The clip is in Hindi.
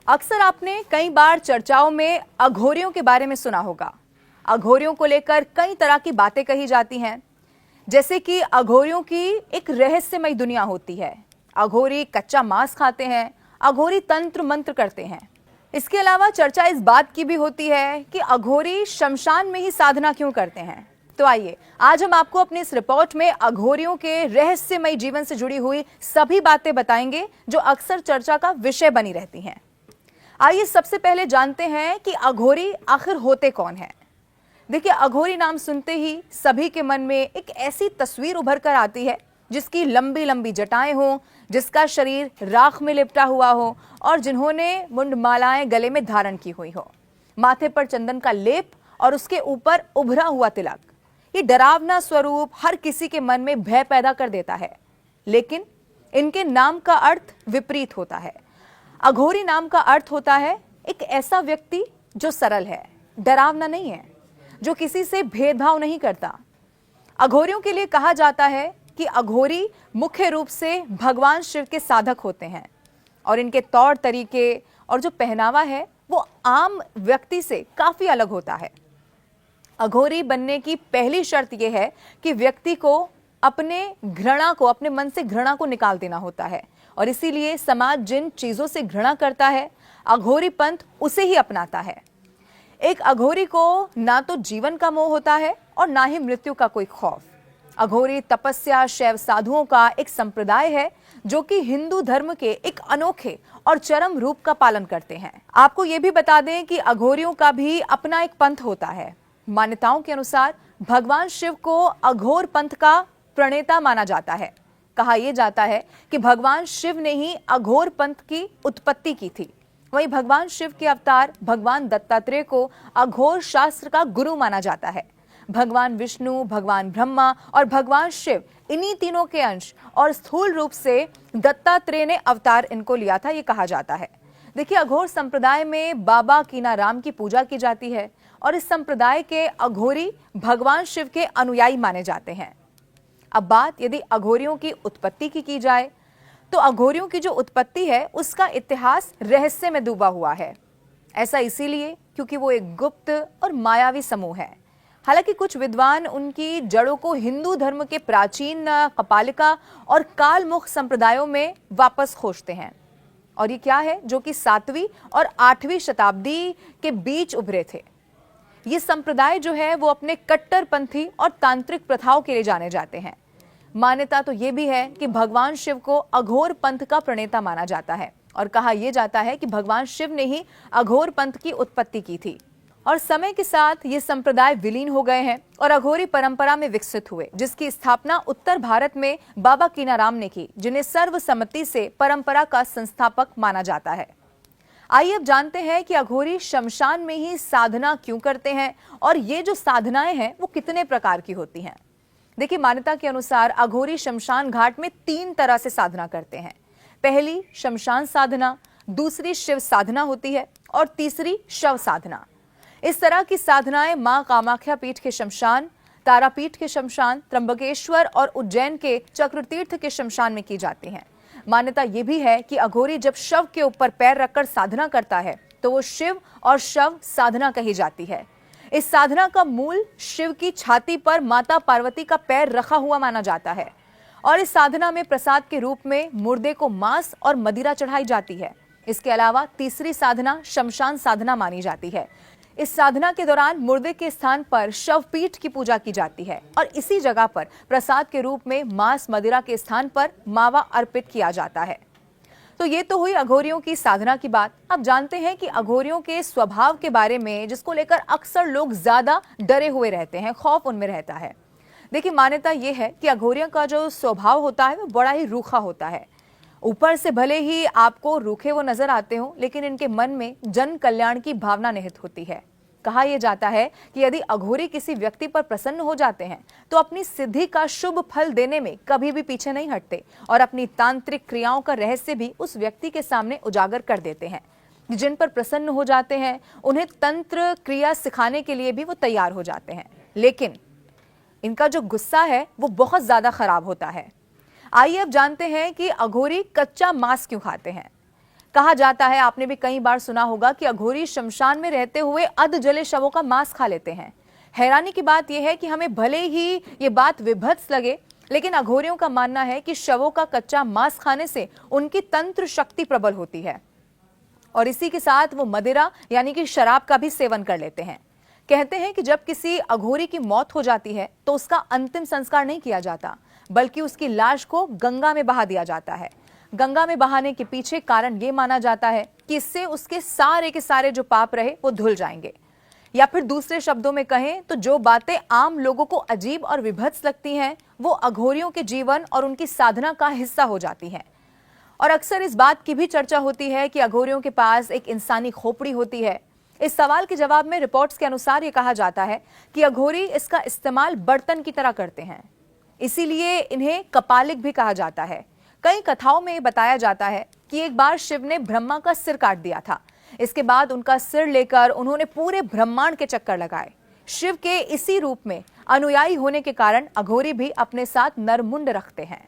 अक्सर आपने कई बार चर्चाओं में अघोरियों के बारे में सुना होगा। अघोरियों को लेकर कई तरह की बातें कही जाती हैं, जैसे कि अघोरियों की एक रहस्यमयी दुनिया होती है, अघोरी कच्चा मांस खाते हैं, अघोरी तंत्र मंत्र करते हैं। इसके अलावा चर्चा इस बात की भी होती है कि अघोरी शमशान में ही साधना क्यों करते हैं। तो आइए आज हम आपको अपनी इस रिपोर्ट में अघोरियों के रहस्यमयी जीवन से जुड़ी हुई सभी बातें बताएंगे जो अक्सर चर्चा का विषय बनी रहती हैं। आइए सबसे पहले जानते हैं कि अघोरी आखिर होते कौन है। देखिए, अघोरी नाम सुनते ही सभी के मन में एक ऐसी तस्वीर उभर कर आती है जिसकी लंबी लंबी जटाएं हों, जिसका शरीर राख में लिपटा हुआ हो और जिन्होंने मुंडमालाएं गले में धारण की हुई हो, माथे पर चंदन का लेप और उसके ऊपर उभरा हुआ तिलक। ये डरावना स्वरूप हर किसी के मन में भय पैदा कर देता है, लेकिन इनके नाम का अर्थ विपरीत होता है। अघोरी नाम का अर्थ होता है एक ऐसा व्यक्ति जो सरल है, डरावना नहीं है, जो किसी से भेदभाव नहीं करता। अघोरियों के लिए कहा जाता है कि अघोरी मुख्य रूप से भगवान शिव के साधक होते हैं और इनके तौर तरीके और जो पहनावा है वो आम व्यक्ति से काफी अलग होता है। अघोरी बनने की पहली शर्त यह है कि व्यक्ति को अपने मन से घृणा को निकाल देना होता है और इसीलिए समाज जिन चीजों से घृणा करता है, अघोरी पंथ उसे ही अपनाता है। एक अघोरी को ना तो जीवन का मोह होता है और ना ही मृत्यु का कोई खौफ। अघोरी तपस्या शैव साधुओं का एक संप्रदाय है जो कि हिंदू धर्म के एक अनोखे और चरम रूप का पालन करते हैं। आपको यह भी बता दें कि अघोरियों का भी अपना एक पंथ होता है। मान्यताओं के अनुसार भगवान शिव को अघोर पंथ का प्रणेता माना जाता है। कहा यह जाता है कि भगवान शिव ने ही अघोर पंथ की उत्पत्ति की थी। वहीं भगवान शिव के अवतार भगवान दत्तात्रेय को अघोर शास्त्र का गुरु माना जाता है। भगवान विष्णु, भगवान ब्रह्मा और भगवान शिव, इन्हीं तीनों के अंश और स्थूल रूप से दत्तात्रेय ने अवतार इनको लिया था, ये कहा जाता है। देखिए, अघोर संप्रदाय में बाबा कीनाराम की पूजा की जाती है और इस संप्रदाय के अघोरी भगवान शिव के अनुयायी माने जाते हैं। अब बात यदि अघोरियों की उत्पत्ति की जाए तो अघोरियों की जो उत्पत्ति है उसका इतिहास रहस्य में डूबा हुआ है। ऐसा इसीलिए क्योंकि वो एक गुप्त और मायावी समूह है। हालांकि कुछ विद्वान उनकी जड़ों को हिंदू धर्म के प्राचीन कपालिका और कालमुख संप्रदायों में वापस खोजते हैं। और ये क्या है जो कि 7वीं और 8वीं शताब्दी के बीच उभरे थे। ये संप्रदाय जो है वो अपने कट्टरपंथी और तांत्रिक प्रथाओं के लिए जाने जाते हैं। मान्यता तो ये भी है कि भगवान शिव को अघोर पंथ का प्रणेता माना जाता है और कहा यह जाता है कि भगवान शिव ने ही अघोर पंथ की उत्पत्ति की थी और समय के साथ ये संप्रदाय विलीन हो गए हैं और अघोरी परंपरा में विकसित हुए, जिसकी स्थापना उत्तर भारत में बाबा कीनाराम ने की, जिन्हें सर्वसम्मति से परंपरा का संस्थापक माना जाता है। आइए अब जानते हैं कि अघोरी शमशान में ही साधना क्यों करते हैं और ये जो साधनाएं हैं वो कितने प्रकार की होती हैं। देखिए, मान्यता के अनुसार अघोरी शमशान घाट में 3 तरह से साधना करते हैं। पहली शमशान साधना, दूसरी शिव साधना होती है और तीसरी शव साधना। इस तरह की साधनाएं मां कामाख्या पीठ के शमशान, तारापीठ के शमशान, त्र्यंबकेश्वर और उज्जैन के चक्रतीर्थ के शमशान में की जाती हैं। मान्यता यह भी है कि अघोरी जब शव के ऊपर पैर रखकर साधना करता है तो वो शिव और शव साधना कही जाती है। इस साधना का मूल शिव की छाती पर माता पार्वती का पैर रखा हुआ माना जाता है और इस साधना में प्रसाद के रूप में मुर्दे को मांस और मदिरा चढ़ाई जाती है। इसके अलावा तीसरी साधना शमशान साधना मानी जाती है। इस साधना के दौरान मुर्दे के स्थान पर शवपीठ की पूजा की जाती है और इसी जगह पर प्रसाद के रूप में मांस मदिरा के स्थान पर मावा अर्पित किया जाता है। तो ये तो हुई अघोरियों की साधना की बात। अब जानते हैं कि अघोरियों के स्वभाव के बारे में, जिसको लेकर अक्सर लोग ज्यादा डरे हुए रहते हैं, खौफ उनमें रहता है। देखिए, मान्यता यह है कि अघोरियों का जो स्वभाव होता है वो बड़ा ही रूखा होता है। ऊपर से भले ही आपको रूखे वो नजर आते हो, लेकिन इनके मन में जन कल्याण की भावना निहित होती है। कहा यह जाता है कि यदि अघोरी किसी व्यक्ति पर प्रसन्न हो जाते हैं तो अपनी सिद्धि का शुभ फल देने में कभी भी पीछे नहीं हटते और अपनी तांत्रिक क्रियाओं का रहस्य भी उस व्यक्ति के सामने उजागर कर देते हैं। जिन पर प्रसन्न हो जाते हैं उन्हें तंत्र क्रिया सिखाने के लिए भी वो तैयार हो जाते हैं, लेकिन इनका जो गुस्सा है वो बहुत ज्यादा खराब होता है। आइए अब जानते हैं कि अघोरी कच्चा मांस क्यों खाते हैं। कहा जाता है, आपने भी कई बार सुना होगा, कि अघोरी शमशान में रहते हुए अध जले शवों का मांस खा लेते हैं। हैरानी की बात यह है कि हमें भले ही ये बात विभत्स लगे, लेकिन अघोरियों का मानना है कि शवों का कच्चा मांस खाने से उनकी तंत्र शक्ति प्रबल होती है और इसी के साथ वो मदिरा यानी कि शराब का भी सेवन कर लेते हैं। कहते हैं कि जब किसी अघोरी की मौत हो जाती है तो उसका अंतिम संस्कार नहीं किया जाता, बल्कि उसकी लाश को गंगा में बहा दिया जाता है। गंगा में बहाने के पीछे कारण यह माना जाता है कि इससे उसके सारे के सारे जो पाप रहे वो धुल जाएंगे, या फिर दूसरे शब्दों में कहें तो जो बातें आम लोगों को अजीब और विभत्स लगती हैं वो अघोरियों के जीवन और उनकी साधना का हिस्सा हो जाती हैं। और अक्सर इस बात की भी चर्चा होती है कि अघोरियों के पास एक इंसानी खोपड़ी होती है। इस सवाल के जवाब में रिपोर्ट्स के अनुसार यह कहा जाता है कि अघोरी इसका इस्तेमाल बर्तन की तरह करते हैं, इसीलिए इन्हें कपालिक भी कहा जाता है। कई कथाओं में बताया जाता है कि एक बार शिव ने ब्रह्मा का सिर काट दिया था। इसके बाद उनका सिर लेकर उन्होंने पूरे ब्रह्मांड के चक्कर लगाए। शिव के इसी रूप में अनुयायी होने के कारण अघोरी भी अपने साथ नरमुंड रखते हैं।